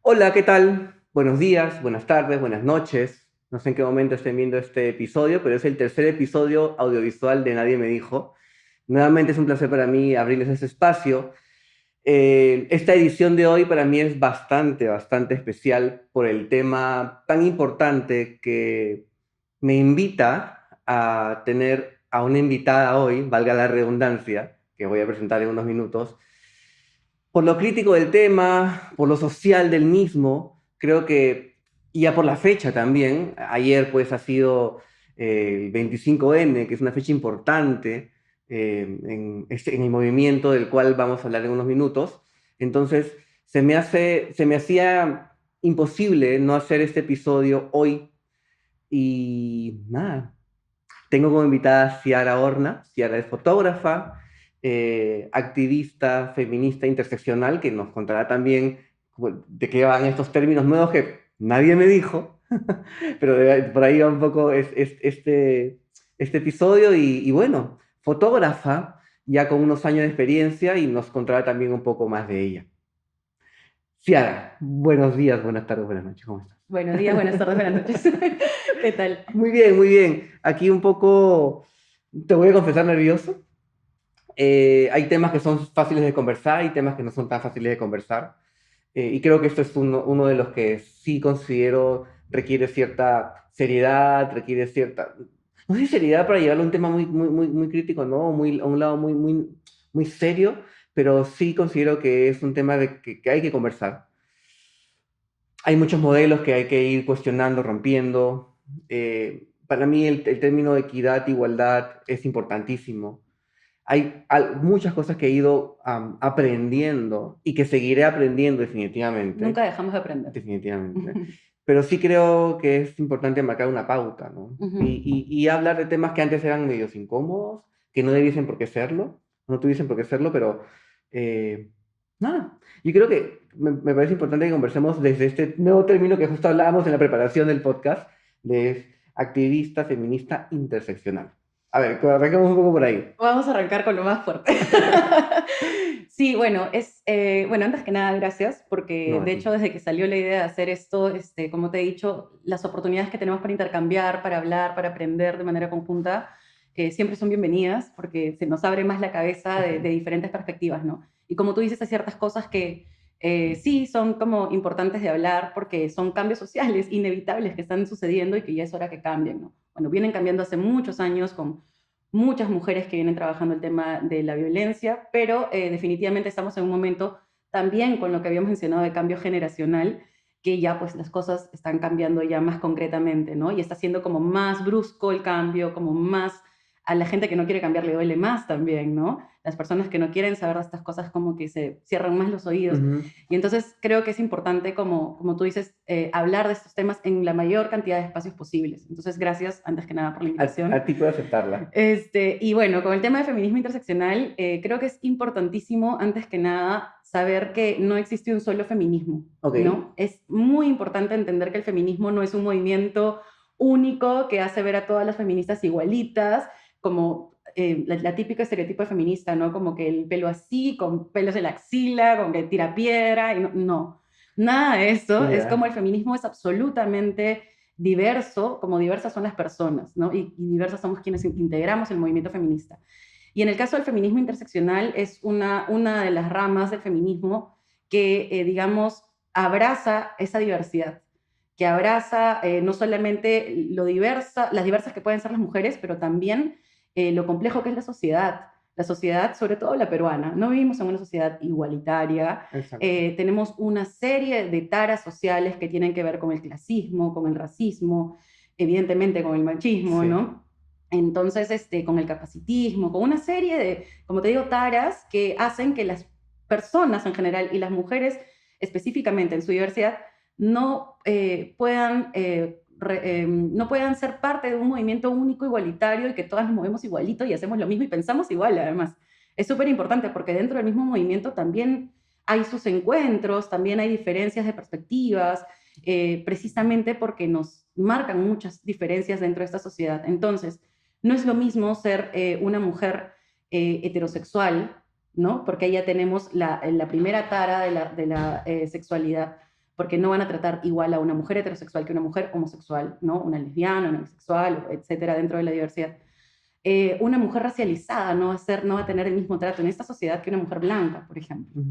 Hola, ¿qué tal? Buenos días, buenas tardes, buenas noches. No sé en qué momento estén viendo este episodio, pero es el tercer episodio audiovisual de Nadie me dijo. Nuevamente es un placer para mí abrirles este espacio. Esta edición de hoy para mí es bastante especial por el tema tan importante que me invita a tener a una invitada hoy, valga la redundancia, que voy a presentar en unos minutos. Por lo crítico del tema, por lo social del mismo, creo que, y ya por la fecha también, ayer pues ha sido el 25N, que es una fecha importante en el movimiento del cual vamos a hablar en unos minutos. Entonces, se me hacía imposible no hacer este episodio hoy y nada, tengo como invitada a Ciara Horna. Ciara es fotógrafa, activista, feminista interseccional, que nos contará también de qué van estos términos nuevos que nadie me dijo, pero por ahí va un poco este episodio y bueno, fotógrafa ya con unos años de experiencia y nos contará también un poco más de ella. Ciara, buenos días, buenas tardes, buenas noches, ¿cómo estás? Buenos días, buenas tardes, buenas noches. ¿Qué tal? Muy bien, muy bien. Aquí un poco, te voy a confesar nervioso. Hay temas que son fáciles de conversar y temas que no son tan fáciles de conversar. Y creo que esto es uno de los que sí considero requiere cierta seriedad, requiere cierta, no sé si seriedad para llevarlo a un tema muy crítico, ¿no? Muy, a un lado muy serio, pero sí considero que es un tema que hay que conversar. Hay muchos modelos que hay que ir cuestionando, rompiendo. Para mí el término de equidad, igualdad es importantísimo. Hay muchas cosas que he ido aprendiendo y que seguiré aprendiendo Nunca definitivamente, dejamos de aprender. definitivamente. Pero sí creo que es importante marcar una pauta, ¿no? Ujú. Y hablar de temas que antes eran medios incómodos, que no debiesen por qué serlo, no tuviesen por qué serlo, pero eh, nada. Yo creo que me parece importante que conversemos desde este nuevo término que justo hablábamos en la preparación del podcast, de activista feminista interseccional. A ver, arrancamos un poco por ahí. Vamos a arrancar con lo más fuerte. Sí, bueno, bueno, antes que nada, gracias, porque No, a de ti. hecho, desde que salió la idea de hacer esto, como te he dicho, las oportunidades que tenemos para intercambiar, para hablar, para aprender de manera conjunta, siempre son bienvenidas, porque se nos abre más la cabeza de diferentes perspectivas, ¿no? Y como tú dices, hay ciertas cosas que sí son como importantes de hablar, porque son cambios sociales inevitables que están sucediendo y que ya es hora que cambien, ¿no? Bueno, vienen cambiando hace muchos años con muchas mujeres que vienen trabajando el tema de la violencia, pero definitivamente estamos en un momento también con lo que habíamos mencionado de cambio generacional, que ya pues las cosas están cambiando ya más concretamente, ¿no? Y está siendo como más brusco el cambio, como más a la gente que no quiere cambiar le duele más también, ¿no? Las personas que no quieren saber de estas cosas como que se cierran más los oídos. Ujú. Y entonces creo que es importante, como tú dices, hablar de estos temas en la mayor cantidad de espacios posibles. Entonces, gracias antes que nada por la A invitación. ti puedo aceptarla. Y bueno, con el tema de feminismo interseccional, creo que es importantísimo, antes que nada, saber que no existe un solo feminismo, Ok. ¿no? Es muy importante entender que el feminismo no es un movimiento único que hace ver a todas las feministas igualitas, como la típica estereotipo de feminista, ¿no? Como que el pelo así, con pelos en la axila, con que tira piedra, y no, no. Nada de eso, es como el Ya. feminismo es absolutamente diverso, como diversas son las personas, ¿no? Y diversas somos quienes integramos el movimiento feminista. Y en el caso del feminismo interseccional es una de las ramas del feminismo que, digamos, abraza esa diversidad, que abraza no solamente las diversas que pueden ser las mujeres, pero también lo complejo que es la sociedad. La sociedad, sobre todo la peruana, no vivimos en una sociedad igualitaria, Exacto. tenemos una serie de taras sociales que tienen que ver con el clasismo, con el racismo, evidentemente con el machismo, Sí. ¿no? Entonces, con el capacitismo, con una serie de, como te digo, taras que hacen que las personas en general y las mujeres específicamente en su diversidad no, no puedan ser parte de un movimiento único, igualitario y que todas nos movemos igualito y hacemos lo mismo y pensamos igual además. Es súper importante porque dentro del mismo movimiento también hay sus encuentros, también hay diferencias de perspectivas, precisamente porque nos marcan muchas diferencias dentro de esta sociedad. Entonces, no es lo mismo ser una mujer heterosexual, ¿no? Porque ahí ya tenemos la primera tara de la sexualidad, porque no van a tratar igual a una mujer heterosexual que una mujer homosexual, ¿no? Una lesbiana, una bisexual, etcétera, dentro de la diversidad. Una mujer racializada no va a tener el mismo trato en esta sociedad que una mujer blanca, por ejemplo.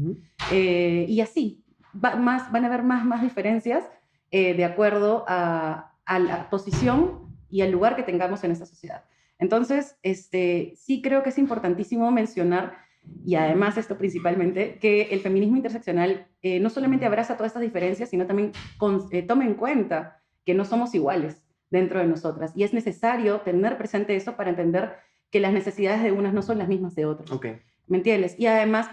Y así, van a haber más diferencias de acuerdo a la posición y al lugar que tengamos en esta sociedad. Entonces, sí creo que es importantísimo mencionar, y además esto principalmente, que el feminismo interseccional no solamente abraza todas estas diferencias, sino también toma en cuenta que no somos iguales dentro de nosotras. Y es necesario tener presente eso para entender que las necesidades de unas no son las mismas de otras. Ok. ¿Me entiendes? Y además,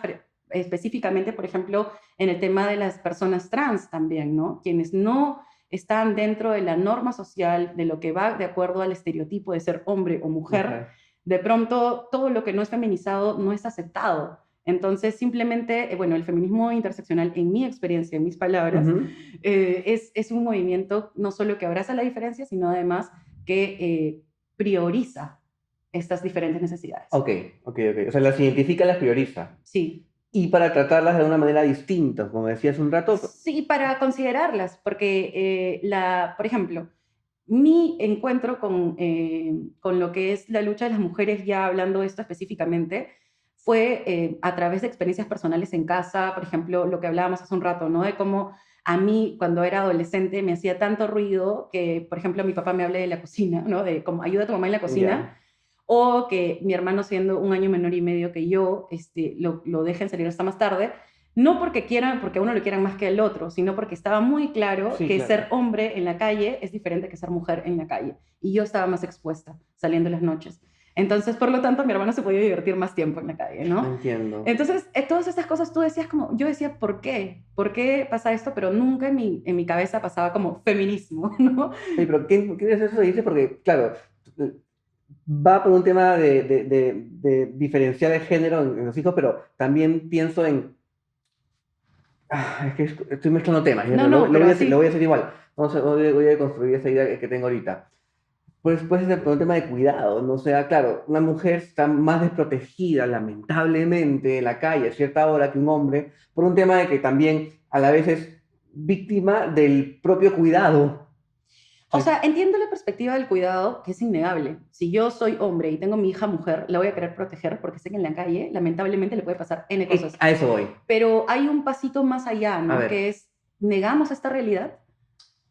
específicamente, por ejemplo, en el tema de las personas trans también, ¿no? Quienes no están dentro de la norma social, de lo que va de acuerdo al estereotipo de ser hombre o mujer, de pronto todo lo que no es feminizado no es aceptado. Entonces, simplemente, bueno, el feminismo interseccional, en mi experiencia, en mis palabras, es un movimiento no solo que abraza la diferencia, sino además que prioriza estas diferentes necesidades. Ok. O sea, las identifica, las prioriza. Sí. Y para tratarlas de una manera distinta, como decías un rato. Sí, para considerarlas, porque, por ejemplo, mi encuentro con lo que es la lucha de las mujeres, ya hablando de esto específicamente, fue a través de experiencias personales en casa, por ejemplo, lo que hablábamos hace un rato, ¿no? De cómo a mí, cuando era adolescente, me hacía tanto ruido que, por ejemplo, mi papá me hable de la cocina, ¿no? De como ayuda a tu mamá en la cocina. O que mi hermano, siendo un año menor y medio que yo, lo dejen salir hasta más tarde, no porque quieran, porque a uno lo quieran más que al otro, sino porque estaba muy claro que ser hombre en la calle es diferente que ser mujer en la calle. Y yo estaba más expuesta saliendo en las noches. Entonces, por lo tanto, mi hermano se podía divertir más tiempo en la calle, ¿no? Entiendo. Entonces, todas estas cosas tú decías como, yo decía, ¿por qué? ¿Por qué pasa esto? Pero nunca en mi cabeza pasaba como feminismo, ¿no? Sí, pero ¿qué es eso? Dice porque, claro, va por un tema de diferenciar el género en los hijos, pero también pienso en... es que estoy mezclando temas, lo voy a hacer igual. Voy a construir esa idea que tengo ahorita. Pues puede ser por un tema de cuidado, ¿no? O sea, claro, una mujer está más desprotegida, lamentablemente, en la calle a cierta hora que un hombre, por un tema de que también a la vez es víctima del propio cuidado. O sea, entiendo la perspectiva del cuidado, que es innegable. Si yo soy hombre y tengo mi hija mujer, la voy a querer proteger porque sé que en la calle, lamentablemente, le puede pasar N cosas. A eso voy. Pero hay un pasito más allá, ¿no? Que es, negamos esta realidad,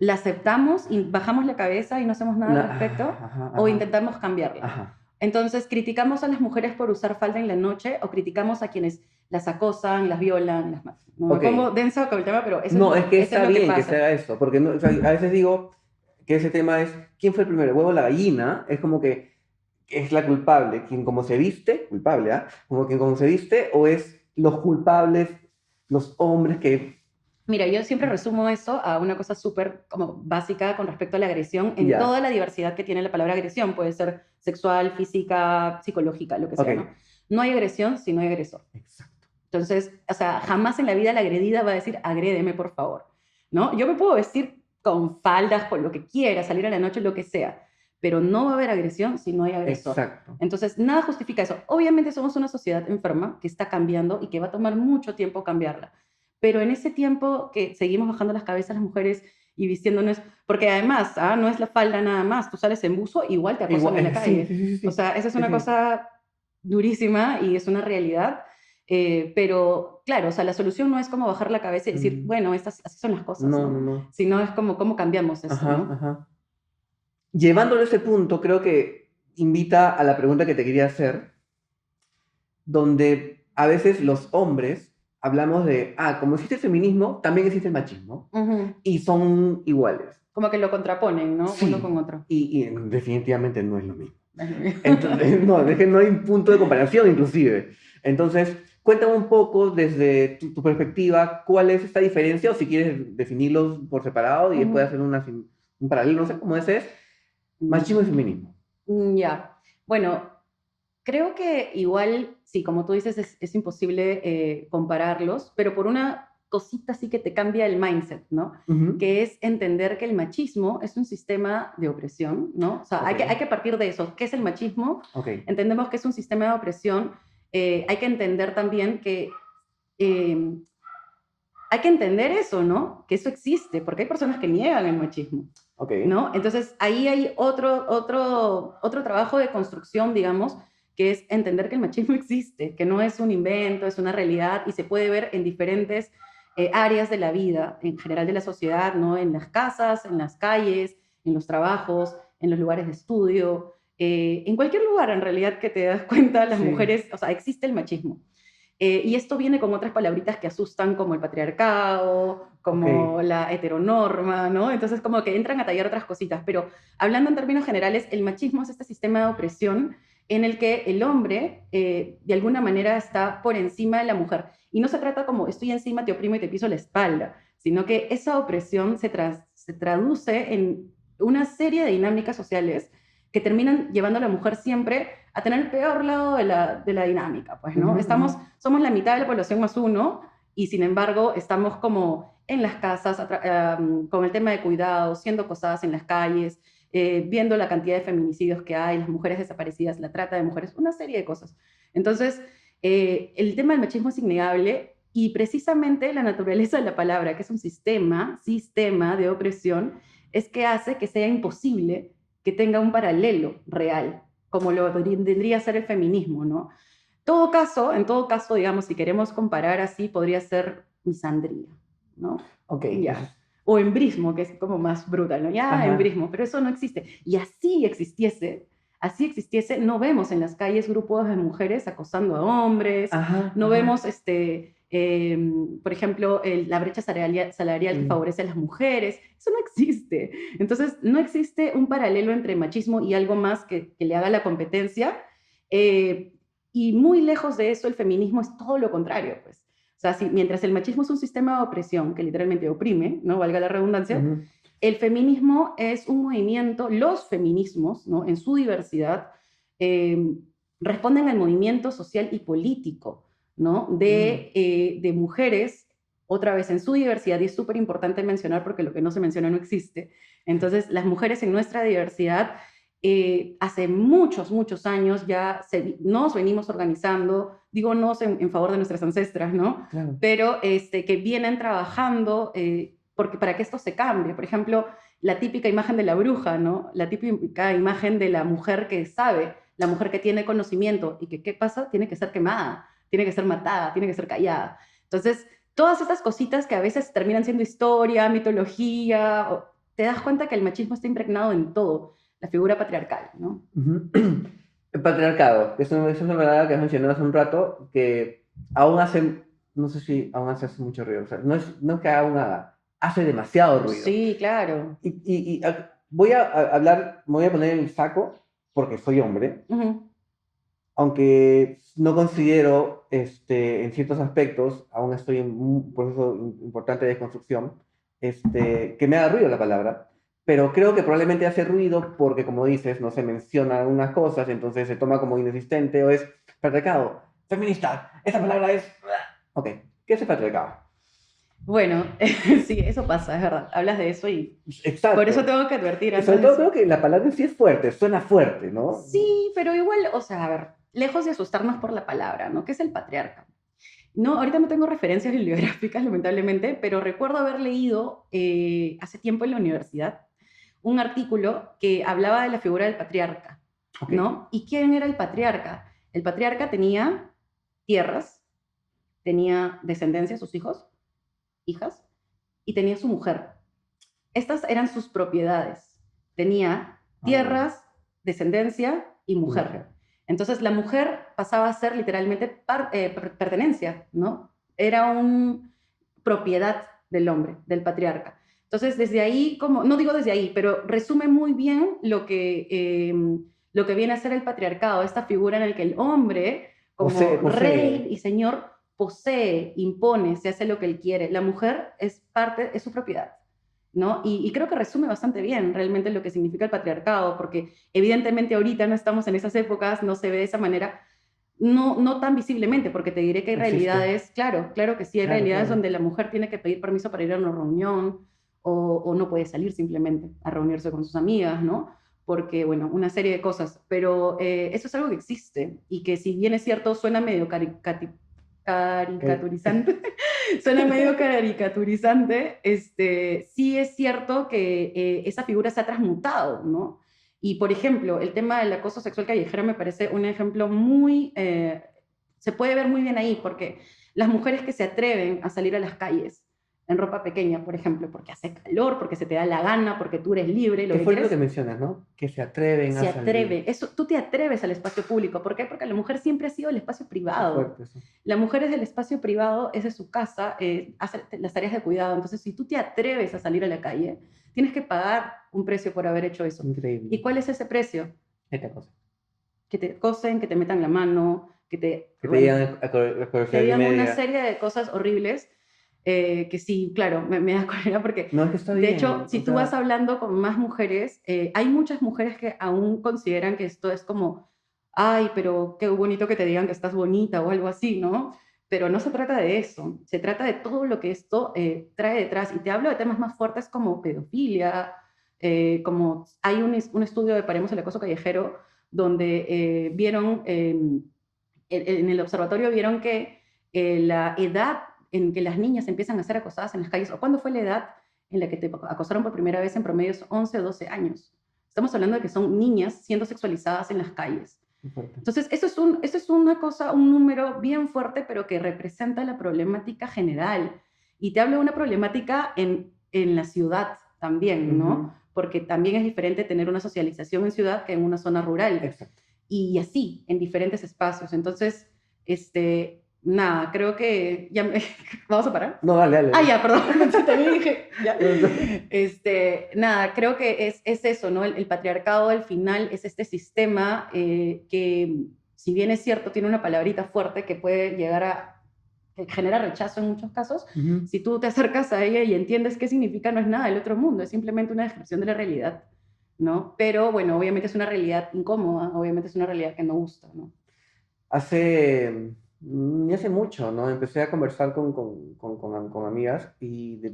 la aceptamos y bajamos la cabeza y no hacemos nada al respecto, o intentamos cambiarla. Entonces, criticamos a las mujeres por usar falda en la noche o criticamos a quienes las acosan, las violan, las matan. No me pongo denso con el tema, pero eso es que está bien que se haga eso, porque o sea, a veces digo que ese tema es, ¿quién fue el primero, el huevo o la gallina? Es como que es la culpable, quien como se viste, culpable, ¿ah? Como quien como se viste, o es los culpables, los hombres que... Mira, yo siempre resumo eso a una cosa súper como básica con respecto a la agresión en toda la diversidad que tiene la palabra agresión. Puede ser sexual, física, psicológica, lo que sea, ¿no? No hay agresión si no hay agresor. Exacto. Entonces, o sea, jamás en la vida la agredida va a decir, agrédeme, por favor, ¿no? Yo me puedo vestir con faldas, con lo que quiera, salir a la noche, lo que sea, pero no va a haber agresión si no hay agresor. Exacto. Entonces, nada justifica eso. Obviamente somos una sociedad enferma que está cambiando y que va a tomar mucho tiempo cambiarla. Pero en ese tiempo que seguimos bajando las cabezas las mujeres y vistiéndonos, porque además, no es la falda nada más, tú sales en buzo, igual te acosan en la calle. Sí. O sea, esa es una cosa durísima y es una realidad. Pero claro, o sea, la solución no es como bajar la cabeza y decir, bueno, así son las cosas, ¿no? Sino es como cómo cambiamos eso, ¿no? Llevándolo a ese punto, creo que invita a la pregunta que te quería hacer, donde a veces los hombres hablamos de, como existe el feminismo, también existe el machismo, y son iguales. Como que lo contraponen, ¿no? Sí. Uno con otro. Y definitivamente no es lo mismo. Entonces, es que no hay un punto de comparación, inclusive. Entonces, cuéntame un poco desde tu perspectiva, cuál es esta diferencia, o si quieres definirlos por separado y después hacer un paralelo, no sé cómo es machismo y feminismo. Ya. Bueno, creo que igual, sí, como tú dices, es imposible compararlos, pero por una cosita sí que te cambia el mindset, ¿no? Que es entender que el machismo es un sistema de opresión, ¿no? O sea, hay que partir de eso. ¿Qué es el machismo? Entendemos que es un sistema de opresión. Hay que entender también que hay que entender eso, ¿no? Que eso existe, porque hay personas que niegan el machismo, Ok. ¿no? Entonces, ahí hay otro trabajo de construcción, digamos, que es entender que el machismo existe, que no es un invento, es una realidad y se puede ver en diferentes áreas de la vida, en general de la sociedad, ¿no? En las casas, en las calles, en los trabajos, en los lugares de estudio, en cualquier lugar en realidad que te das cuenta, las Sí. mujeres, o sea, existe el machismo. Y esto viene con otras palabritas que asustan, como el patriarcado, Ok. como la heteronorma, ¿no? Entonces, como que entran a tallar otras cositas. Pero hablando en términos generales, el machismo es este sistema de opresión en el que el hombre, de alguna manera, está por encima de la mujer. Y no se trata como estoy encima, te oprimo y te piso la espalda, sino que esa opresión se traduce en una serie de dinámicas sociales que terminan llevando a la mujer siempre a tener el peor lado de la dinámica, pues, ¿no? Ujú, ujú. Somos la mitad de la población más uno y sin embargo estamos como en las casas con el tema de cuidado, siendo acosadas en las calles, viendo la cantidad de feminicidios que hay, las mujeres desaparecidas, la trata de mujeres, una serie de cosas. Entonces, el tema del machismo es innegable y precisamente la naturaleza de la palabra, que es un sistema de opresión, es que hace que sea imposible que tenga un paralelo real, como lo tendría a ser el feminismo, ¿no? En todo caso, digamos, si queremos comparar así, podría ser misandría, ¿no? Ok, Ya. O embrismo, que es como más brutal, ¿no? Ya, ajá, embrismo, pero eso no existe. Y así existiese, no vemos en las calles grupos de mujeres acosando a hombres, ajá, no ajá. vemos, por ejemplo, la brecha salarial que Mm, favorece a las mujeres. Eso no existe. Entonces, no existe un paralelo entre machismo y algo más que le haga la competencia. Eh, y muy lejos de eso, el feminismo es todo lo contrario, pues. O sea, mientras el machismo es un sistema de opresión que literalmente oprime, ¿no? Valga la redundancia, ujú, el feminismo es un movimiento, los feminismos, ¿no? En su diversidad, eh, responden al movimiento social y político, ¿no? mm. De mujeres, otra vez en su diversidad, y es súper importante mencionar porque lo que no se menciona no existe. Entonces, las mujeres en nuestra diversidad hace muchos años ya nos venimos organizando, digo nos en favor de nuestras ancestras, ¿no? Claro. Pero que vienen trabajando porque, para que esto se cambie. Por ejemplo, la típica imagen de la bruja, ¿no? La típica imagen de la mujer que sabe, la mujer que tiene conocimiento y que, ¿qué pasa? Tiene que ser quemada, tiene que ser matada, tiene que ser callada. Entonces, todas estas cositas que a veces terminan siendo historia, mitología, te das cuenta que el machismo está impregnado en todo, la figura patriarcal, ¿no? Ujú. El patriarcado, que es una palabra que has mencionado hace un rato, que aún hace, no sé si aún hace mucho ruido, o sea, no es que aún haga, hace demasiado ruido. Sí, claro. Voy a hablar, me voy a poner en el saco, porque soy hombre, Ujú. aunque no considero, en ciertos aspectos, aún estoy en un proceso importante de construcción, que me haga ruido la palabra, pero creo que probablemente hace ruido porque, como dices, no se mencionan unas cosas, entonces se toma como inexistente o es patriarcado, feminista, esa palabra es... Ok, ¿qué es el patriarcado? Bueno, sí, eso pasa, es verdad. Hablas de eso y por eso Exacto. tengo que advertir Y sobre antes de todo eso. creo que la palabra en sí es fuerte, suena fuerte, ¿no? Sí, pero igual, o sea, a ver, lejos de asustarnos por la palabra, ¿no? ¿Qué es el patriarca? No, ahorita no tengo referencias bibliográficas, lamentablemente, pero recuerdo haber leído hace tiempo en la universidad un artículo que hablaba de la figura del patriarca, Ok. ¿no? ¿Y quién era el patriarca? El patriarca tenía tierras, tenía descendencia, sus hijos, hijas, y tenía su mujer. Estas eran sus propiedades. Tenía Ah, tierras, descendencia y y mujer. mujer. Entonces la mujer pasaba a ser literalmente pertenencia, ¿no? Era una propiedad del hombre, del patriarca. Entonces desde ahí, como, no digo desde ahí, pero resume muy bien lo que viene a ser el patriarcado, esta figura en la que el hombre, como rey Posee. y señor, posee, impone, se hace lo que él quiere. La mujer es parte, es su propiedad. ¿No? Y creo que resume bastante bien realmente lo que significa el patriarcado, porque evidentemente ahorita no estamos en esas épocas, no se ve de esa manera, no tan visiblemente, porque te diré que hay Existe. realidades, claro que sí, hay Claro, realidades claro. donde la mujer tiene que pedir permiso para ir a una reunión o no puede salir simplemente a reunirse con sus amigas, ¿no? Porque, bueno, una serie de cosas, pero eso es algo que existe y que si bien es cierto, suena medio Eh, caricaturizante, suena medio caricaturizante, sí es cierto que esa figura se ha transmutado, ¿no? Y, por ejemplo, el tema del acoso sexual callejero me parece un ejemplo muy... se puede ver muy bien ahí, porque las mujeres que se atreven a salir a las calles en ropa pequeña, por ejemplo, porque hace calor, porque se te da la gana, porque tú eres libre, lo ¿Qué que fue lo que quieres, mencionas, no? Que se atreven a se salir. atreve. Eso, tú te atreves al espacio público. ¿Por qué? Porque la mujer siempre ha sido el espacio Qué privado. fuerte eso. La mujer es del espacio privado, es de su casa, hace las tareas de cuidado. Entonces, si tú te atreves a salir a la calle, tienes que pagar un precio por haber hecho eso. ¿Y Increíble. cuál es ese precio? Esta cosa. Que te cosen, que te metan la mano, que te, Que te bueno, llegan a te conocer y digan una media. serie de cosas horribles que sí, claro, me da cólera porque, No, es que está de hecho, bien. si O tú vas sea, hablando con más mujeres, hay muchas mujeres que aún consideran que esto es como, ay, pero qué bonito que te digan que estás bonita o algo así, ¿no? Pero no se trata de eso, se trata de todo lo que esto trae detrás. Y te hablo de temas más fuertes como pedofilia, como hay un estudio de Paremos el acoso callejero donde vieron, en el observatorio vieron que la edad en que las niñas empiezan a ser acosadas en las calles, o cuándo fue la edad en la que te acosaron por primera vez, en promedio es 11 o 12 años. Estamos hablando de que son niñas siendo sexualizadas en las calles. qué fuerte. Entonces, eso es una cosa, un número bien fuerte, pero que representa la problemática general. Y te hablo de una problemática en la ciudad también, ¿no? Ujú. Porque también es diferente tener una socialización en ciudad que en una zona rural. Exacto. Y así, en diferentes espacios. Entonces, nada, creo que ya me... ¿Vamos a parar? No, dale, dale. Ah, Dale. ya, perdón, también dije, ya. No, no. Nada, creo que es eso, ¿no? El patriarcado al final es este sistema que, si bien es cierto, tiene una palabrita fuerte que puede llegar a, que genera rechazo en muchos casos, Ujú. si tú te acercas a ella y entiendes qué significa, no es nada del otro mundo, es simplemente una descripción de la realidad, ¿no? Pero bueno, obviamente es una realidad incómoda, obviamente es una realidad que no gusta, ¿no? Ni hace mucho, ¿no? Empecé a conversar con amigas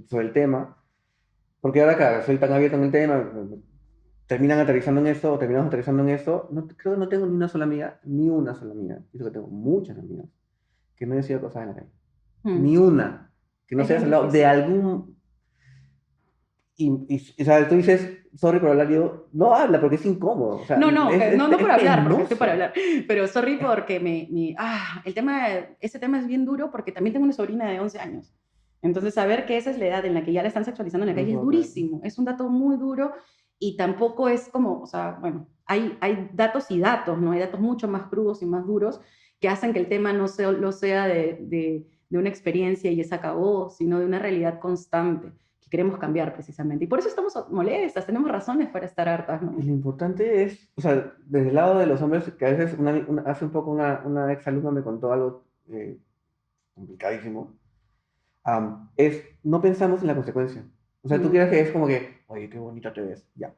sobre el tema, porque ahora, claro, soy tan abierto en el tema, terminan aterrizando en eso, o terminamos aterrizando en eso. No, creo que no tengo ni una sola amiga, y eso que tengo muchas amigas, que no he sido cosas en la calle. Ni Mm. una, que no Es se haya bien hablado de difícil. algún. O sea, tú dices, sorry por hablar, yo, no habla porque es incómodo, o sea, No, no, no por es hablar, porque estoy para penoso. hablar, pero sorry porque ese tema es bien duro porque también tengo una sobrina de 11 años. Entonces, saber que esa es la edad en la que ya la están sexualizando en la No calle es puedo creer. durísimo, es un dato muy duro y tampoco es como, o sea, bueno, hay datos y datos, ¿no? Hay datos mucho más crudos y más duros que hacen que el tema no sea, lo sea de una experiencia y ya se acabó, sino de una realidad constante que queremos cambiar precisamente. Y por eso estamos molestas, tenemos razones para estar hartas, Y ¿no? lo importante es, o sea, desde el lado de los hombres, que a veces hace un poco una ex alumna me contó algo complicadísimo, es no pensamos en la consecuencia. O sea, tú Mm. quieres que es como que, oye, qué bonita te ves, ya.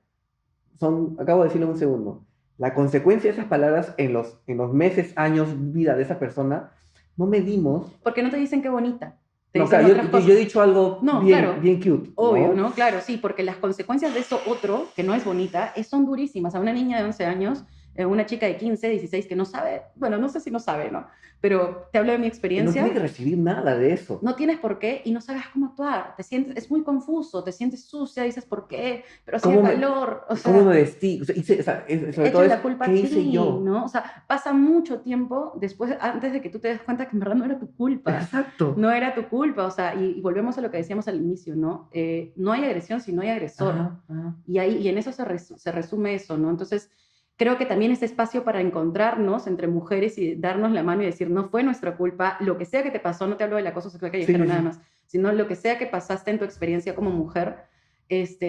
Acabo de decirlo en un segundo. La consecuencia de esas palabras en los meses, años, vida de esa persona, no medimos. Porque no te dicen qué bonita, te No, dicen claro, otras yo he cosas. dicho algo No, bien, claro, bien cute, obvio, ¿no? ¿no? Claro, sí, porque las consecuencias de eso otro, que no es bonita, son durísimas. A una niña de 11 años, una chica de 15, 16 que no sabe, bueno, no sé si no sabe, ¿no? Pero te hablo de mi Que no tiene que experiencia, recibir nada de eso. no tienes por qué y no sabes cómo actuar. Te sientes, es muy confuso, te sientes sucia, dices por qué, pero hacía ¿Cómo me, calor, o cómo me sea, vestí? O sea, sobre todo echas es, la culpa ¿qué a hice ti, yo? ¿no? O sea, pasa mucho tiempo después, antes de que tú te des cuenta que en verdad no era tu culpa, Exacto. no era tu culpa, o sea, y volvemos a lo que decíamos al inicio, ¿no? No hay agresión si no hay agresor, Ajá, ajá. y en eso se resume eso, ¿no? Entonces, creo que también este espacio para encontrarnos entre mujeres y darnos la mano y decir, no fue nuestra culpa, lo que sea que te pasó, no te hablo del acoso sexual Sí, callejero sí, nada sí. más, sino lo que sea que pasaste en tu experiencia como mujer,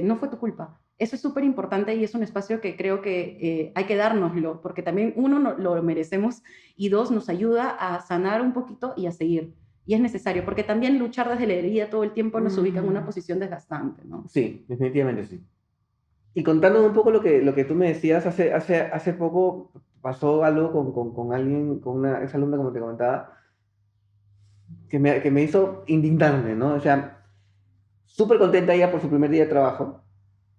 no fue tu culpa. Eso es súper importante y es un espacio que creo que hay que dárnoslo, porque también uno lo merecemos y dos, nos ayuda a sanar un poquito y a seguir. Y es necesario, porque también luchar desde la herida todo el tiempo nos ubica en una Mm, posición desgastante, ¿no? sí, definitivamente sí. Y contando un poco lo que tú me decías, hace poco pasó algo con alguien, con una exalumna, como te comentaba, que me hizo indignarme, ¿no? O sea, súper contenta ella por su primer día de trabajo,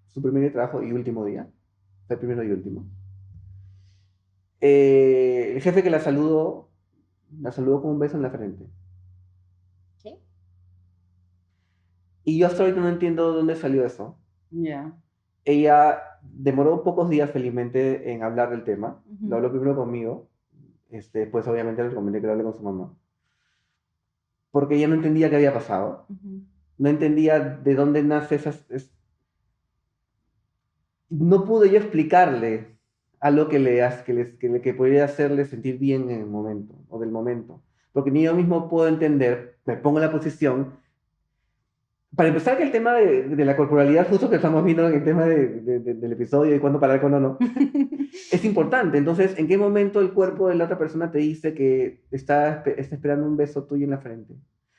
su primer día de trabajo y último día, fue el primero y último. El jefe que la saludó con un beso en la frente. ¿Qué? Y yo hasta ahorita no entiendo dónde salió eso. Ya. Ella demoró pocos días felizmente en hablar del tema. Lo Ujú, habló primero conmigo, después obviamente le comenté que lo hable con su mamá. Porque ella no entendía qué había pasado. ujú. No entendía de dónde nace no pude yo explicarle algo que podría hacerle sentir bien en el momento, o del momento. Porque ni yo mismo puedo entender, me pongo en la posición. Para empezar, que el tema de la corporalidad, justo que estamos viendo en el tema del episodio y cuándo parar, y cuándo no, es importante. Entonces, ¿en qué momento el cuerpo de la otra persona te dice que está esperando un beso tuyo en la frente?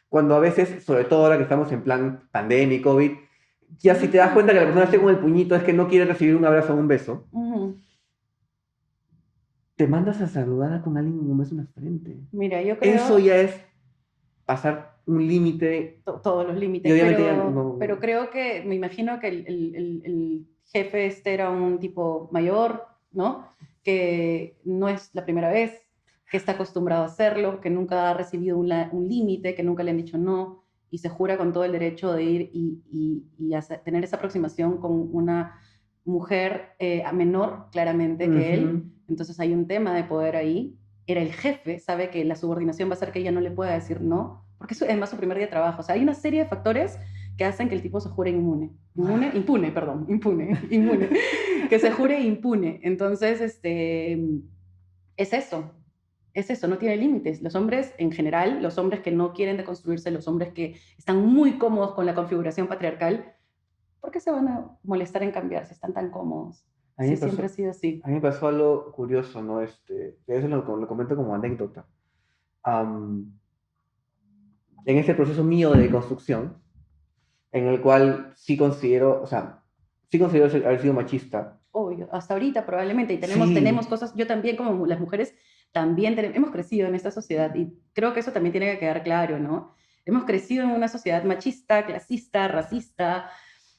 Cuando a veces, sobre todo ahora que estamos en plan pandemia y COVID, ya si te das cuenta que la persona esté con el puñito es que no quiere recibir un abrazo o un beso, Ujú. te mandas a saludar con alguien con un beso en la frente. Mira, yo Eso creo ya es pasar un límite todos los y límites, obviamente ya pero no... creo que, me imagino que el jefe este era un tipo mayor, ¿no? Que no es la primera vez, que está acostumbrado a hacerlo, que nunca ha recibido un límite, que nunca le han dicho no, y se jura con todo el derecho de ir tener esa aproximación con una mujer menor, claramente, que él. Ujú. Entonces hay un tema de poder ahí. Era el jefe, sabe que la subordinación va a ser que ella no le pueda decir no, porque es además su primer día de trabajo. O sea, hay una serie de factores que hacen que el tipo se jure impune, perdón, inmune, que se jure impune. Entonces, es eso, es eso, no tiene límites. Los hombres en general, los hombres que no quieren deconstruirse, los hombres que están muy cómodos con la configuración patriarcal, ¿por qué se van a molestar en cambiar si están tan cómodos? A mí Si me siempre ha pasó, sido así. a mí me pasó algo curioso, ¿no? Que eso lo comento como anécdota. Am, en este proceso mío de construcción, en el cual sí considero, o sea, sí considero haber sido machista. Obvio, hasta ahorita probablemente, y tenemos Sí, cosas, yo también como las mujeres, también hemos crecido en esta sociedad, y creo que eso también tiene que quedar claro, ¿no? Hemos crecido en una sociedad machista, clasista, racista,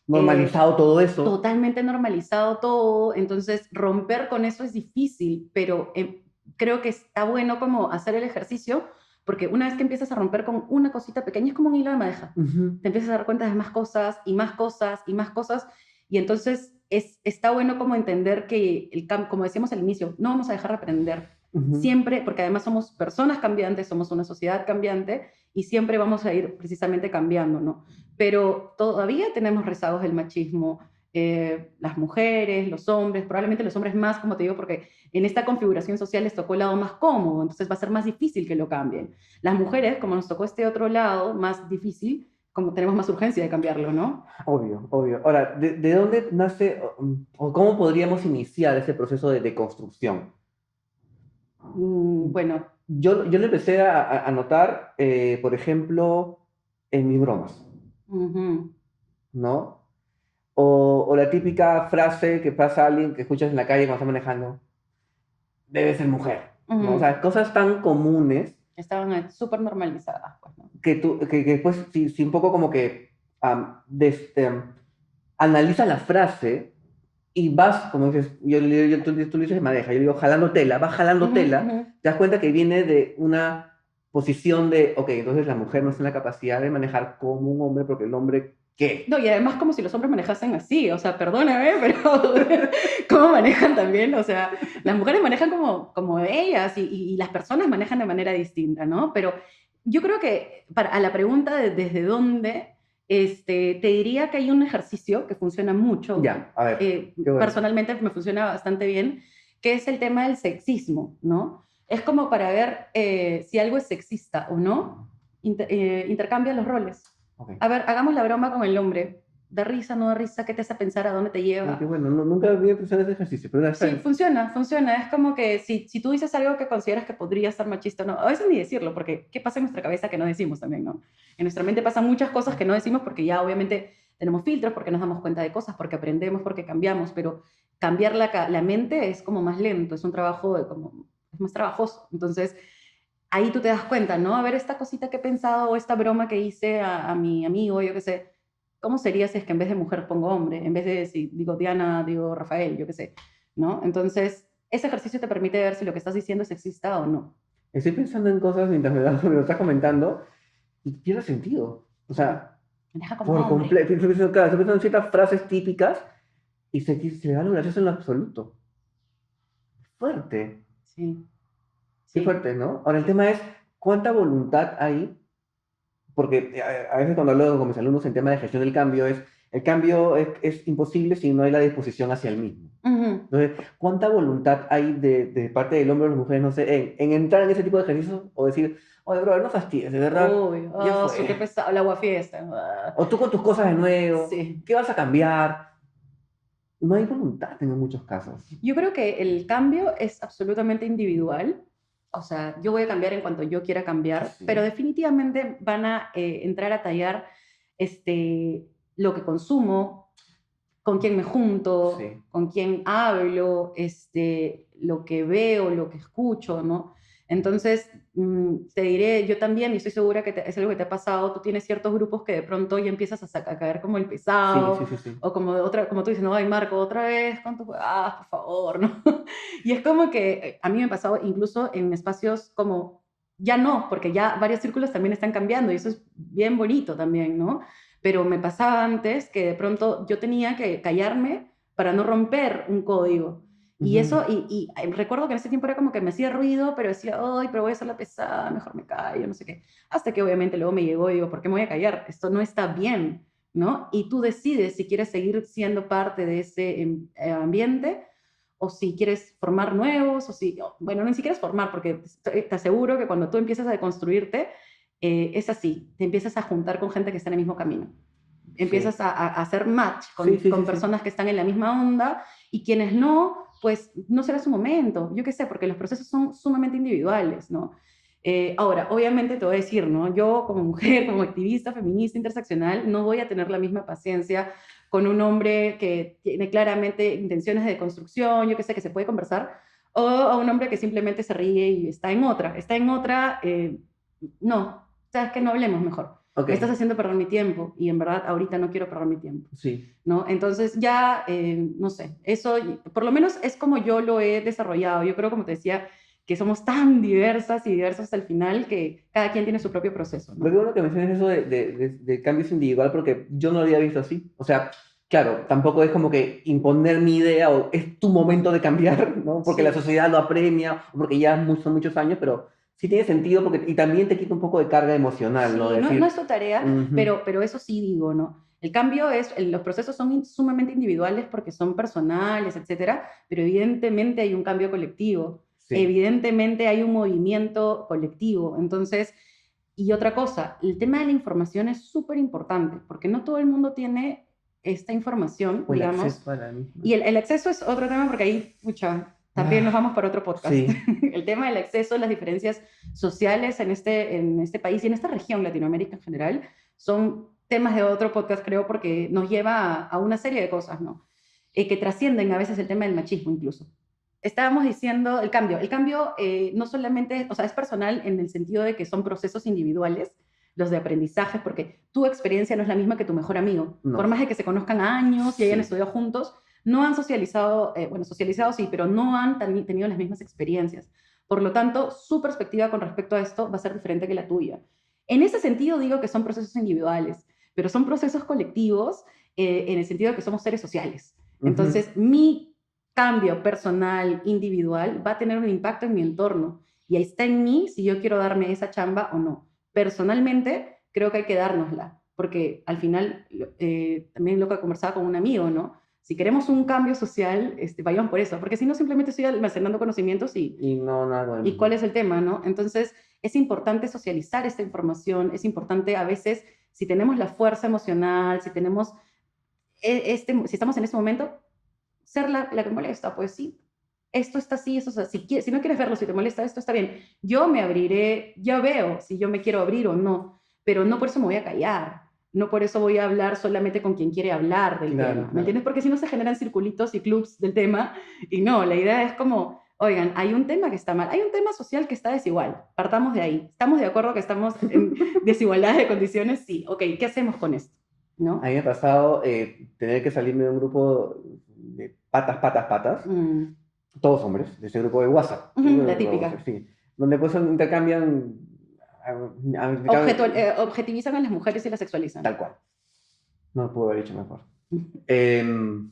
normalizado todo eso. totalmente normalizado todo, entonces romper con eso es difícil, pero creo que está bueno como hacer el ejercicio, porque una vez que empiezas a romper con una cosita pequeña, es como un hilo de madeja, Ujú, te empiezas a dar cuenta de más cosas y más cosas y más cosas, y entonces está bueno como entender que, como decíamos al inicio, no vamos a dejar de aprender. ujú. Siempre, porque además somos personas cambiantes, somos una sociedad cambiante y siempre vamos a ir precisamente cambiando, ¿no? Pero todavía tenemos rezagos del machismo, las mujeres, los hombres, probablemente los hombres más, como te digo, porque en esta configuración social les tocó el lado más cómodo, entonces va a ser más difícil que lo cambien. Las mujeres, como nos tocó este otro lado más difícil, como tenemos más urgencia de cambiarlo, ¿no? Obvio, obvio. Ahora, ¿de dónde nace o cómo podríamos iniciar ese proceso de deconstrucción? Bueno, Yo lo empecé a notar, por ejemplo, en mis bromas, ujú, ¿no? O la típica frase que pasa a alguien que escuchas en la calle cuando está manejando, debe ser mujer, ¿no? O ujú, sea, cosas tan comunes estaban súper normalizadas, pues, ¿no? que después, si un poco como que analizas la frase y vas, como dices, tú le dices madeja, yo digo jalando tela, vas jalando Ujú, tela, ujú. te das cuenta que viene de una posición de, ok, entonces la mujer no está en la capacidad de manejar como un hombre, porque el hombre, No, ¿qué? y además como si los hombres manejasen así, o sea, perdóname, pero ¿cómo manejan también? O sea, las mujeres manejan como ellas y las personas manejan de manera distinta, ¿no? Pero yo creo que a la pregunta de desde dónde, te diría que hay un ejercicio que funciona mucho, Ya, a ver, qué bueno. personalmente me funciona bastante bien, que es el tema del sexismo, ¿no? Es como para ver si algo es sexista o no, intercambia los roles. Ok. A ver, hagamos la broma con el hombre. ¿Da risa, no da risa? ¿Qué te hace pensar a dónde te Ay, qué lleva? bueno, nunca había pensado en ese ejercicio, pero está Sí, bien. funciona, funciona. Es como que si tú dices algo que consideras que podría ser machista, no, a veces ni decirlo, porque ¿qué pasa en nuestra cabeza que no decimos también, no? En nuestra mente pasan muchas cosas que no decimos porque ya obviamente tenemos filtros, porque nos damos cuenta de cosas, porque aprendemos, porque cambiamos, pero cambiar la mente es como más lento, es un trabajo es más trabajoso. Entonces, ahí tú te das cuenta, ¿no? A ver, esta cosita que he pensado o esta broma que hice a mi amigo, yo qué sé, ¿cómo sería si es que en vez de mujer pongo hombre? En vez de si digo Diana, digo Rafael, yo qué sé, ¿no? Entonces, ese ejercicio te permite ver si lo que estás diciendo es sexista o no. Estoy pensando en cosas mientras me lo estás comentando y tiene sentido. O sea, Me deja como Por hombre. completo. Claro, estoy pensando en ciertas frases típicas y se le da lo gracioso en lo absoluto. Fuerte. Sí, Qué sí. fuerte, ¿no? Ahora el tema es, ¿cuánta voluntad hay? Porque a veces cuando hablo con mis alumnos en tema de gestión del cambio, el cambio es imposible si no hay la disposición hacia el mismo. Ujú. Entonces, ¿cuánta voluntad hay de parte del hombre o de las mujeres, no sé, en entrar en ese tipo de ejercicios o decir, oye, bro, no fastidies, de verdad, Uy, ya oh, qué fue. pesado, el aguafiesta. Ah, O tú con tus cosas de nuevo, sí. ¿qué vas a cambiar? No hay voluntad en muchos casos. Yo creo que el cambio es absolutamente individual. O sea, yo voy a cambiar en cuanto yo quiera cambiar, pero Sí, definitivamente van a entrar a tallar lo que consumo, con quién me junto, sí. con quién hablo, lo que veo, lo que escucho, ¿no? Entonces, te diré, yo también, y estoy segura que es algo que te ha pasado, tú tienes ciertos grupos que de pronto ya empiezas a caer como el Sí, sí, pesado, sí, sí. o como, como tú dices, no, ay, Marco, otra vez, con tu por favor, ¿no? Y es como que a mí me ha pasado incluso en espacios como, ya no, porque ya varios círculos también están cambiando, y eso es bien bonito también, ¿no? Pero me pasaba antes que de pronto yo tenía que callarme para no romper un código. Y Ujú. eso, recuerdo que en ese tiempo era como que me hacía ruido, pero decía, ay, pero voy a hacer la pesada, mejor me callo, no sé qué. Hasta que obviamente luego me llegó y digo, ¿por qué me voy a callar? Esto no está bien, ¿no? Y tú decides si quieres seguir siendo parte de ese ambiente o si quieres formar nuevos, o si, bueno, ni siquiera es formar, porque te aseguro que cuando tú empiezas a deconstruirte, es así, te empiezas a juntar con gente que está en el mismo camino. Sí, Empiezas a hacer match sí, sí, sí, con sí. personas que están en la misma onda y quienes no, pues no será su momento. Yo qué sé, porque los procesos son sumamente individuales, ¿no? Ahora, obviamente te voy a decir, ¿no? Yo como mujer, como activista feminista interseccional, no voy a tener la misma paciencia con un hombre que tiene claramente intenciones de construcción, yo qué sé, que se puede conversar, o a un hombre que simplemente se ríe y está en otra, no, sabes que no hablemos mejor. Ok, Me estás haciendo perder mi tiempo y en verdad ahorita no quiero perder mi tiempo, sí. ¿no? Entonces ya, no sé, eso por lo menos es como yo lo he desarrollado. Yo creo, como te decía, que somos tan diversas y diversos al final que cada quien tiene su propio proceso, Lo ¿no? que bueno que menciones eso de cambios individual, porque yo no lo había visto así. O sea, claro, tampoco es como que imponer mi idea o es tu momento de cambiar, ¿no? Porque la Sí, sociedad lo apremia o porque ya son muchos años, pero sí tiene sentido porque, y también te quita un poco de carga emocional, ¿no? sí, no, no es Decir, su tarea, ujú, pero eso sí digo, ¿no? El cambio es, los procesos son sumamente individuales porque son personales, etcétera, pero evidentemente hay un cambio colectivo, sí, evidentemente hay un movimiento colectivo. Entonces, y otra cosa, el tema de la información es súper importante porque no todo el mundo tiene esta información, o el digamos, acceso a la misma. y el acceso es otro tema porque ahí, pucha, también nos Ah, vamos para otro podcast. sí, El tema del acceso, las diferencias sociales en este país y en esta región, Latinoamérica en general, son temas de otro podcast, creo, porque nos lleva a una serie de cosas, ¿no? Que trascienden a veces el tema del machismo incluso. Estábamos diciendo el cambio no solamente, o sea, es personal en el sentido de que son procesos individuales, los de aprendizaje, porque tu experiencia no es la misma que tu mejor amigo. Por no, más de que se conozcan años y hayan sí. estudiado juntos, no han socializado, bueno, socializado sí, pero no han tenido las mismas experiencias. Por lo tanto, su perspectiva con respecto a esto va a ser diferente que la tuya. En ese sentido digo que son procesos individuales, pero son procesos colectivos en el sentido de que somos seres sociales. Ujú. Entonces, mi cambio personal, individual, va a tener un impacto en mi entorno. Y ahí está en mí si yo quiero darme esa chamba o no. Personalmente, creo que hay que dárnosla, porque al final, también lo que conversaba con un amigo, ¿no? Si queremos un cambio social, vayamos por eso, porque si no, simplemente estoy almacenando conocimientos Y no, nada con el y cuál mismo. es el tema, ¿no? Entonces, es importante socializar esta información, es importante a veces, si tenemos la fuerza emocional, si tenemos, si estamos en este momento, ser la que molesta, pues sí, esto está así, esto está así. Si no quieres verlo, si te molesta, esto está bien. Yo me abriré, yo veo si yo me quiero abrir o no, pero no por eso me voy a callar. No por eso voy a hablar solamente con quien quiere hablar del Claro, tema, ¿me claro. entiendes? Porque si no se generan circulitos y clubs del tema y no, la idea es como, oigan, hay un tema que está mal, hay un tema social que está desigual, partamos de ahí. ¿Estamos de acuerdo que estamos en desigualdad de condiciones? Sí, ok, ¿qué hacemos con esto? A mí ¿No? me ha pasado tener que salirme de un grupo de patas, patas, patas, Mm, todos hombres, de ese grupo de WhatsApp, la típica. sí, donde pues intercambian, Objetivizan a las mujeres y las tal sexualizan. cual. No lo puedo haber dicho mejor. Em,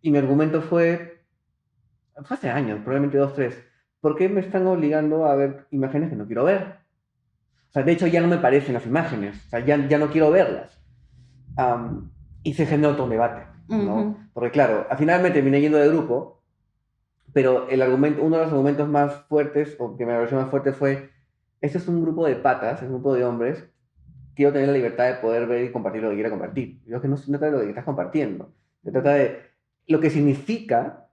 y mi argumento fue hace años, probablemente dos, tres. ¿Por qué me están obligando a ver imágenes que no quiero ver? O sea, de hecho ya no me parecen las imágenes, o sea, ya no quiero verlas. Am, y se generó todo un debate, ¿no? Ujú, Porque claro, al final me terminé yendo de grupo, pero uno de los argumentos más fuertes, o que me pareció más fuerte fue, este es un grupo de patas, es un grupo de hombres, quiero tener la libertad de poder ver y compartir lo que quiera compartir. Yo que no se trata de lo que estás compartiendo, se trata de lo que significa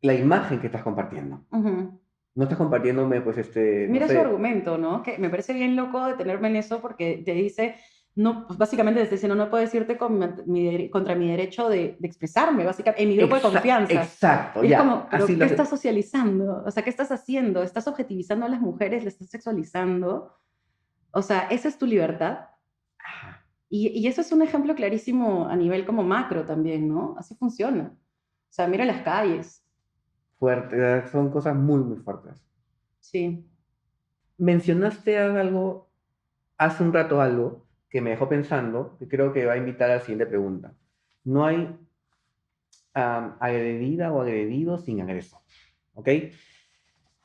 la imagen que estás compartiendo. ujú. No estás compartiéndome, pues, no Mira su sé, argumento, ¿no? Que me parece bien loco detenerme en eso porque te dice, no, pues básicamente te está diciendo, no puedes irte contra mi derecho de expresarme, básicamente, en mi grupo de confianza. exacto, Y es ya, como, así pero ¿qué lo estás que... socializando? O sea, ¿qué estás haciendo? ¿Estás objetivizando a las mujeres? ¿Le estás sexualizando? O sea, ¿esa es tu libertad? Y eso es un ejemplo clarísimo a nivel como macro también, ¿no? Así funciona. O sea, mira las calles. Fuerte, son cosas muy, muy fuertes. Sí. Mencionaste algo, hace un rato algo, que me dejó pensando, que creo que va a invitar a la siguiente pregunta. No hay agredida o agredido sin agresor, ¿ok?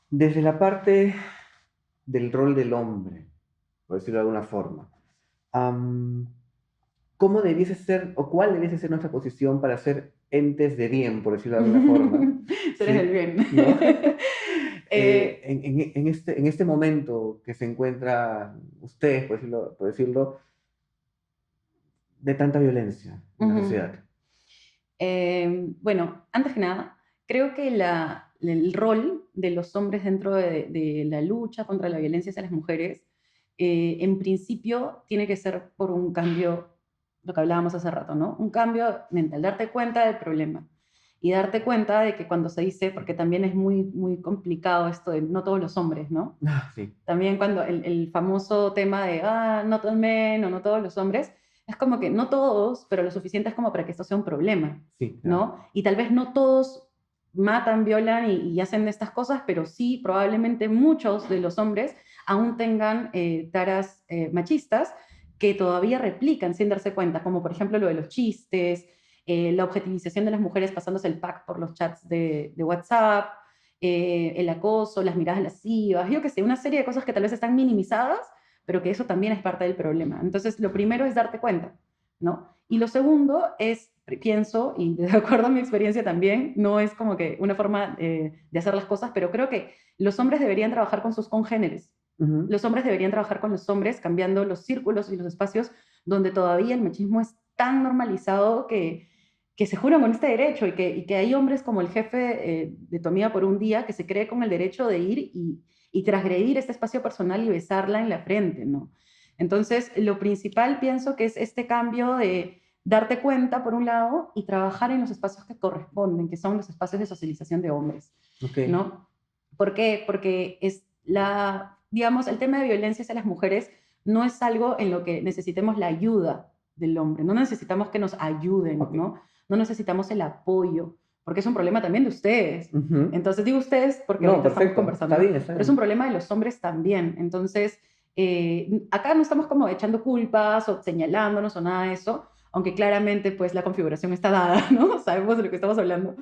Desde la parte del rol del hombre, por decirlo de alguna forma, am, ¿cómo debiese ser o cuál debiese ser nuestra posición para ser entes de bien, por decirlo de alguna forma? Tú eres el ¿Sí? bien. ¿No? Eh, En este momento que se encuentra ustedes, por decirlo, de tanta violencia en la Ujú. sociedad. Bueno, antes que nada, creo que el rol de los hombres dentro de la lucha contra la violencia hacia las mujeres, en principio, tiene que ser por un cambio, lo que hablábamos hace rato, ¿no? Un cambio mental, darte cuenta del problema y darte cuenta de que cuando se dice, porque también es muy, muy complicado esto de no todos los hombres, ¿no? Ah, sí, También cuando el famoso tema de, not all men o no todos los hombres, es como que no todos, pero lo suficiente es como para que esto sea un problema, sí, claro. ¿no? Y tal vez no todos matan, violan y hacen estas cosas, pero sí, probablemente muchos de los hombres aún tengan taras machistas que todavía replican sin darse cuenta, como por ejemplo lo de los chistes, la objetivización de las mujeres pasándose el pack por los chats de WhatsApp, el acoso, las miradas lascivas, yo qué sé, una serie de cosas que tal vez están minimizadas, pero que eso también es parte del problema. Entonces, lo primero es darte cuenta, ¿no? Y lo segundo es, pienso, y de acuerdo a mi experiencia también, no es como que una forma de hacer las cosas, pero creo que los hombres deberían trabajar con sus congéneres. Ujú. Los hombres deberían trabajar con los hombres, cambiando los círculos y los espacios donde todavía el machismo es tan normalizado que se juran con este derecho y que hay hombres como el jefe de tu amiga por un día que se cree con el derecho de ir y transgredir este espacio personal y besarla en la frente, ¿no? Entonces, lo principal pienso que es este cambio de darte cuenta, por un lado, y trabajar en los espacios que corresponden, que son los espacios de socialización de hombres, Ok. ¿no? ¿Por qué? Porque es digamos, el tema de violencia hacia las mujeres no es algo en lo que necesitemos la ayuda del hombre, no necesitamos que nos ayuden, Ok. ¿no? No necesitamos el apoyo, porque es un problema también de ustedes. Ujú. Entonces digo ustedes porque No, ahorita estamos perfecto. Está conversando, bien, está pero es un bien. problema de los hombres también. Entonces, acá no estamos como echando culpas o señalándonos o nada de eso, aunque claramente pues la configuración está dada, ¿no? Sabemos de lo que estamos hablando.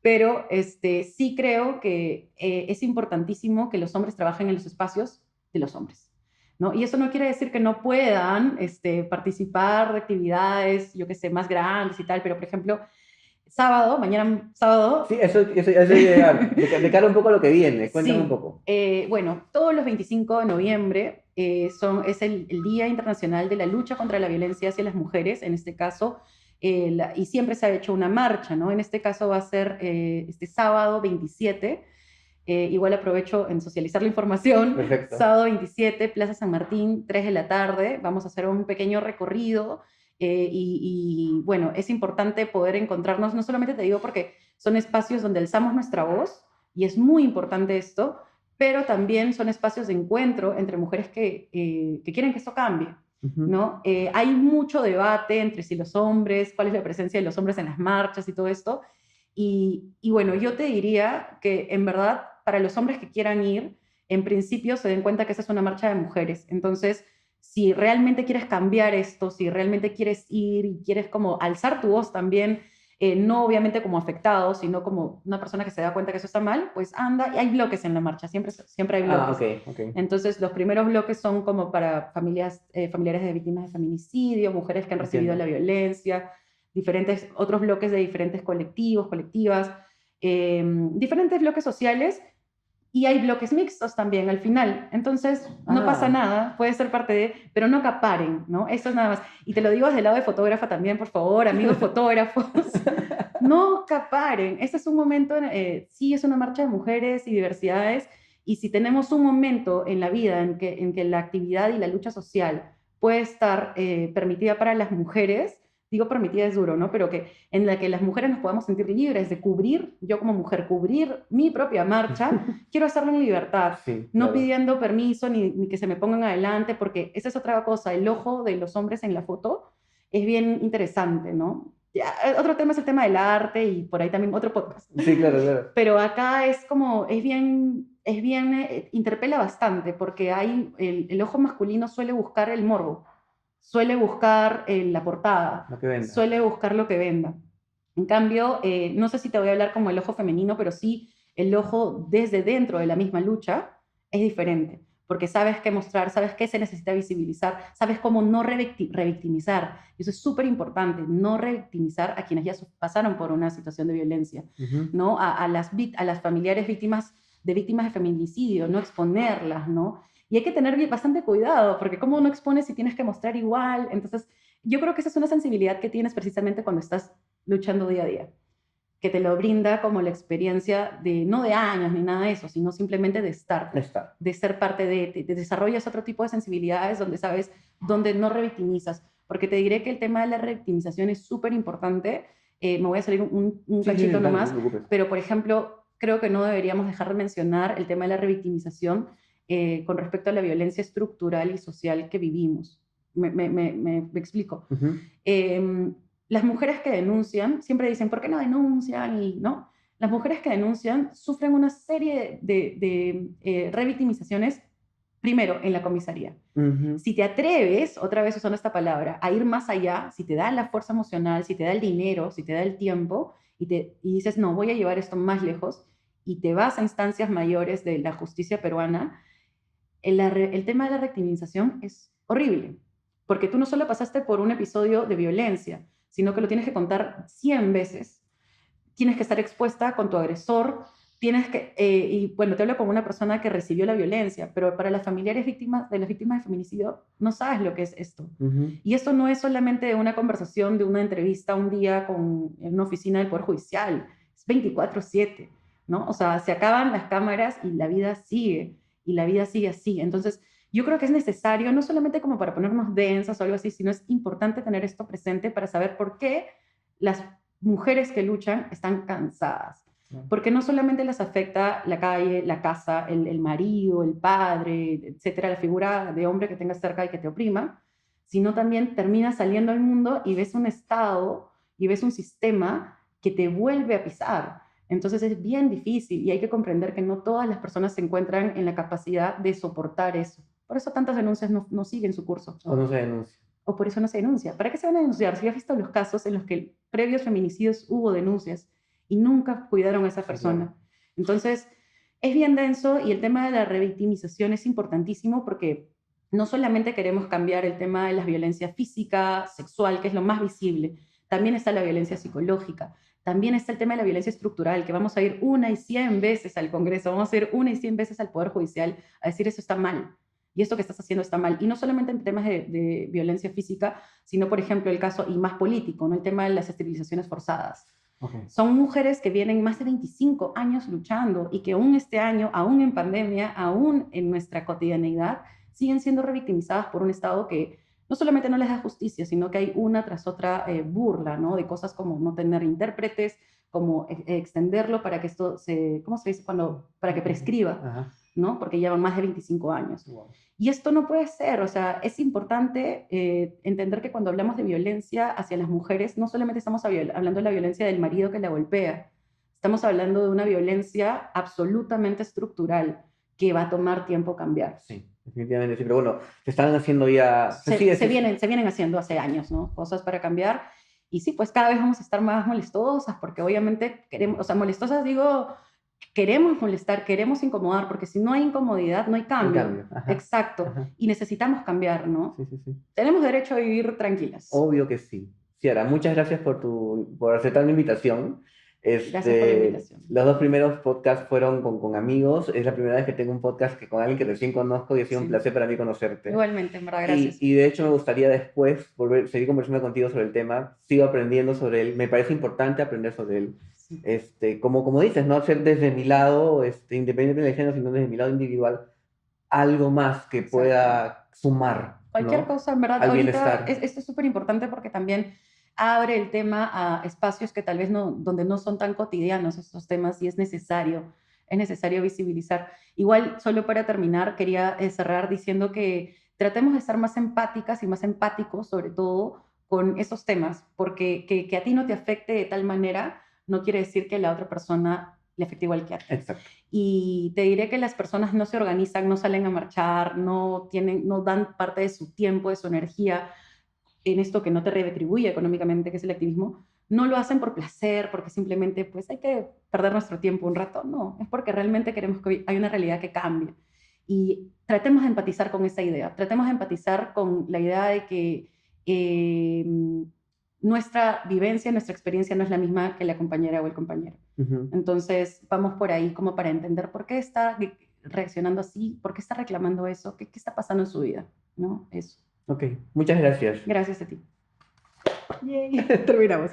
Pero sí creo que es importantísimo que los hombres trabajen en los espacios de los hombres, ¿no? Y eso no quiere decir que no puedan participar de actividades, yo qué sé, más grandes y tal, pero por ejemplo, sábado, mañana sábado, Sí, eso iba a llegar. De cara un poco a lo que viene, cuéntame un sí, poco. bueno, todos los 25 de noviembre es el Día Internacional de la Lucha contra la Violencia hacia las Mujeres, en este caso, y siempre se ha hecho una marcha, ¿no? En este caso va a ser este sábado 27. Igual aprovecho en socializar la información. Perfecto. Sábado 27, Plaza San Martín, 3 de la tarde. Vamos a hacer un pequeño recorrido. Bueno, es importante poder encontrarnos, no solamente te digo porque son espacios donde alzamos nuestra voz, y es muy importante esto, pero también son espacios de encuentro entre mujeres que quieren que esto cambie, Ujú. ¿no? Hay mucho debate entre si los hombres, cuál es la presencia de los hombres en las marchas y todo esto, y bueno, yo te diría que en verdad para los hombres que quieran ir, en principio se den cuenta que esa es una marcha de mujeres. Entonces, si realmente quieres cambiar esto, si realmente quieres ir y quieres como alzar tu voz también, no obviamente como afectado, sino como una persona que se da cuenta que eso está mal, pues anda, y hay bloques en la marcha, siempre hay Ah, bloques. ok, ok. Entonces, los primeros bloques son como para familiares de víctimas de feminicidio, mujeres que han recibido la Entiendo. violencia, otros bloques de diferentes colectivos, colectivas, diferentes bloques sociales, y hay bloques mixtos también al final. Entonces, no pasa Ah, nada, puede ser parte de, pero no acaparen, ¿no? Eso es nada más. Y te lo digo desde el lado de fotógrafa también, por favor, amigos fotógrafos, no acaparen. Este es un momento, sí, es una marcha de mujeres y diversidades, y si tenemos un momento en la vida en que la actividad y la lucha social puede estar permitida para las mujeres, digo permitida es duro, ¿no? Pero que en la que las mujeres nos podamos sentir libres de cubrir, yo como mujer, cubrir mi propia marcha, quiero hacerlo en libertad, sí, no claro. pidiendo permiso ni que se me pongan adelante, porque esa es otra cosa, el ojo de los hombres en la foto es bien interesante, ¿no? Ya, otro tema es el tema del arte y por ahí también otro podcast. Sí, claro, claro. Pero acá es como, interpela bastante porque el ojo masculino suele buscar el morbo, suele buscar la portada, Lo que venda. suele buscar lo que venda. En cambio, no sé si te voy a hablar como el ojo femenino, pero sí el ojo desde dentro de la misma lucha es diferente, porque sabes qué mostrar, sabes qué se necesita visibilizar, sabes cómo no revictimizar. Y eso es súper importante, no revictimizar a quienes ya pasaron por una situación de violencia, Ujú. ¿no? A las familiares víctimas de feminicidio, no exponerlas, ¿no? Y hay que tener bastante cuidado, porque cómo no expones si tienes que mostrar igual. Entonces, yo creo que esa es una sensibilidad que tienes precisamente cuando estás luchando día a día, que te lo brinda como la experiencia de, no de años ni nada de eso, sino simplemente Está. de ser parte de desarrollas otro tipo de sensibilidades donde sabes, donde no revictimizas. Porque te diré que el tema de la revictimización es súper importante. Me voy a salir un Sí, sí, cachito sí, dale, no te nomás, preocupes. pero por ejemplo, creo que no deberíamos dejar de mencionar el tema de la revictimización con respecto a la violencia estructural y social que vivimos. Me explico. Ujú. Eh, las mujeres que denuncian siempre dicen, ¿por qué no denuncian? Y no, las mujeres que denuncian sufren una serie de revictimizaciones, primero en la comisaría. Ujú. Si te atreves, otra vez usando esta palabra, a ir más allá, si te da la fuerza emocional, si te da el dinero, si te da el tiempo y dices, no, voy a llevar esto más lejos y te vas a instancias mayores de la justicia peruana, el tema de la rectimización es horrible, porque tú no solo pasaste por un episodio de violencia, sino que lo tienes que contar 100 veces, tienes que estar expuesta con tu agresor, y bueno, te hablo como una persona que recibió la violencia, pero para las familiares de las víctimas de feminicidio, no sabes lo que es esto. Ujú. Y esto no es solamente una conversación, de una entrevista un día en una oficina del Poder Judicial, es 24/7, ¿no? O sea, se acaban las cámaras y la vida sigue así. Entonces, yo creo que es necesario, no solamente como para ponernos densas o algo así, sino es importante tener esto presente para saber por qué las mujeres que luchan están cansadas. Porque no solamente les afecta la calle, la casa, el marido, el padre, etcétera, la figura de hombre que tengas cerca y que te oprima, sino también terminas saliendo al mundo y ves un estado y ves un sistema que te vuelve a pisar. Entonces es bien difícil y hay que comprender que no todas las personas se encuentran en la capacidad de soportar eso. Por eso tantas denuncias no siguen su curso. O no se denuncia. O por eso no se denuncia. ¿Para qué se van a denunciar? Si has visto los casos en los que previos feminicidios hubo denuncias y nunca cuidaron a esa Sí, claro. persona. Entonces, es bien denso y el tema de la revictimización es importantísimo porque no solamente queremos cambiar el tema de la violencia física, sexual, que es lo más visible, también está la violencia psicológica, también está el tema de la violencia estructural, que vamos a ir 1 y 100 veces al Congreso, vamos a ir 1 y 100 veces al Poder Judicial a decir eso está mal y esto que estás haciendo está mal. Y no solamente en temas de violencia física, sino, por ejemplo, el caso, y más político, ¿no? El tema de las esterilizaciones forzadas. Ok. Son mujeres que vienen más de 25 años luchando y que aún este año, aún en pandemia, aún en nuestra cotidianeidad, siguen siendo revictimizadas por un Estado que no solamente no les da justicia, sino que hay una tras otra burla, ¿no? De cosas como no tener intérpretes, como extenderlo para que esto ¿cómo se dice? Para que prescriba, Ajá. ¿no? Porque llevan más de 25 años. Wow. Y esto no puede ser, o sea, es importante entender que cuando hablamos de violencia hacia las mujeres, no solamente estamos hablando de la violencia del marido que la golpea, estamos hablando de una violencia absolutamente estructural, que va a tomar tiempo cambiar. Sí, definitivamente sí, pero bueno, se están haciendo ya... Se vienen haciendo hace años, ¿no? Cosas para cambiar. Y sí, pues cada vez vamos a estar más molestosas, porque obviamente queremos, o sea, molestosas digo, queremos molestar, queremos incomodar, porque si no hay incomodidad, no hay Un cambio. cambio, ajá, Exacto. ajá. Y necesitamos cambiar, ¿no? Sí, sí, sí. Tenemos derecho a vivir tranquilas. Obvio que sí. Ciara, muchas gracias por aceptar mi invitación. Gracias por la invitación. Los dos primeros podcasts fueron con amigos. Es la primera vez que tengo un podcast con alguien que recién conozco y ha sido un Sí. placer para mí conocerte. Igualmente, en verdad, gracias. Y de hecho me gustaría después seguir conversando contigo sobre el tema. Sigo aprendiendo sobre él. Me parece importante aprender sobre él. Sí. Como dices, no hacer desde mi lado, independiente del género, sino desde mi lado individual, algo más que Exacto. pueda sumar, Cualquier ¿no? cosa, en verdad, Al ahorita bienestar. esto es súper importante porque también abre el tema a espacios que tal vez no, donde no son tan cotidianos estos temas y es necesario visibilizar. Igual, solo para terminar, quería cerrar diciendo que tratemos de estar más empáticas y más empáticos, sobre todo, con esos temas, porque que a ti no te afecte de tal manera no quiere decir que a la otra persona le afecte igual que a ti. Exacto. Y te diré que las personas no se organizan, no salen a marchar, no dan parte de su tiempo, de su energía en esto que no te retribuye económicamente, que es el activismo. No lo hacen por placer, porque simplemente pues hay que perder nuestro tiempo un rato. No, es porque realmente queremos que hay una realidad que cambie. Y tratemos de empatizar con esa idea, tratemos de empatizar con la idea de que nuestra vivencia, nuestra experiencia no es la misma que la compañera o el compañero. Ujú. Entonces, vamos por ahí como para entender por qué está reaccionando así, por qué está reclamando eso, qué está pasando en su vida, ¿no? Eso. Ok, muchas gracias. Gracias a ti. Yay. Terminamos.